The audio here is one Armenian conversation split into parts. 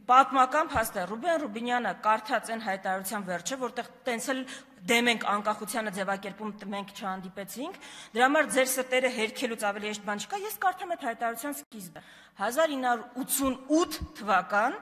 պատմական փաստ է, Ռուբեն Ռուբինյանը կարդաց այն հայտարարության վերջը, որտեղ տենց էլ դեմ ենք անկախությանը ձևակերպում մենք չհանդիպեցինք, դրա համար ձեր սրտերը հերքելուց ավելի հեշտ բան չկա, ես կարդամ այդ հայտարարության սկիզբը, 1988 թվական,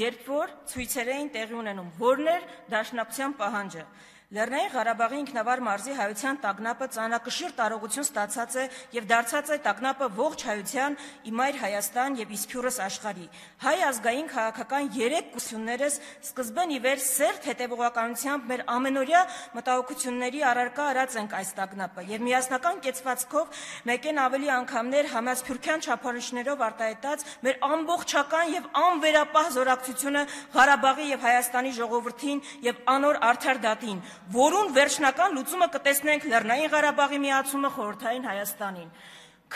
երբ որ ցույցեր էին տեղի ունենում, որն էր Դաշնակցության պահանջը, Լեռնային Ղարաբաղի ինքնավար մարզի հայության տագնապը ծանրակշիռ տարողություն ստացած է եւ դարձած է տագնապը ողջ հայության իմայր Հայաստան եւ իսփյուռս աշխարհի։ Հայ ազգային քաղաքական 3 կուսություններս սկզբեն ի վեր սերտ հետևողականությամբ մեր ամենօրյա մտահոգությունների առարկա արած ենք այս տագնապը եւ միասնական կեցվածքով մեկեն ավելի անգամներ համասփյուռքյան չափանիշներով արտահայտած մեր ամբողջական եւ անվերապահ զորակցությունը Ղարաբաղի եւ Հայաստանի ժողովրդին եւ անոր արդար դատին, որուն վերջնական լուծումը կտեսնենք Լեռնային Ղարաբաղի միացումը խորհրդային Հայաստանին։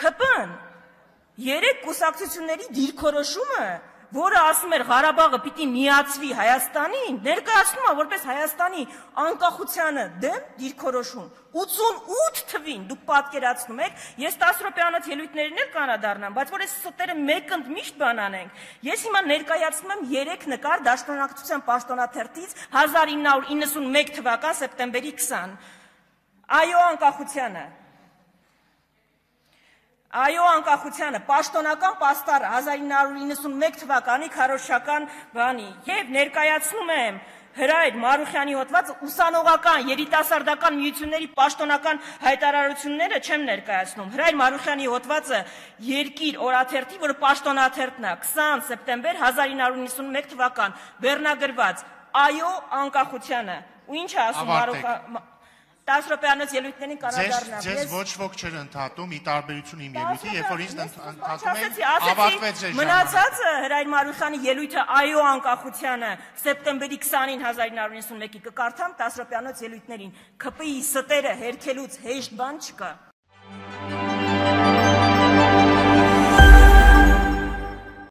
ՔՊ-ն 3 կուսակցությունների դիրքորոշումը, որը ասում էր Ղարաբաղը պիտի միացվի Հայաստանին, ներկայացնում է որպես Հայաստանի անկախությանը դեմ դիրքորոշում։ 88 թվին դուք պատկերացնում եք, ես 10 րոպեանոց ելույթներին էլ կանադառնամ, բայց որ այս ստերը մեկընդ միշտ բան անենք։ Ես հիմա ներկայացնում եմ 3 նկար Դաշնակցության պաշտոնաթերթից 1991 թվական սեպտեմբերի 20։ Այո անկախությանը, պաշտոնական պաստառը 1991 թվականի քարոզչական բանի եւ ներկայացնում եմ Հրայր Մարուխյանի հոդվածը ուսանողական, երիտասարդական միությունների պաշտոնական հայտարարությունները չեմ ներկայացնում։ Հրայր Մարուխյանի հոդվածը Երկիր օրաթերթի, որը պաշտոնաթերթն է, 20 սեպտեմբեր 1991 թվական, բեռնագրված այո անկախությանը։ Ու ինչ է ասում Մարուխյանը 10 րոպեանոց ելույթներին կանադառնամ։ Ձեզ ոչ ոք չէր ընդհատում, ի տարբերություն իմ ելույթի, երբ որ ինձ ընդհատում էին, ավարտվեց ձեր ժամանակը։ Մնացածը Հրայր Մարուխյանի ելույթը այո անկախությանը սեպտեմբերի 20-ին 1991-ի կկարդամ 10 րոպեանոց ելույթներին։ ՔՊ-ի ստերը հերքելուց հեշտ բան չկա։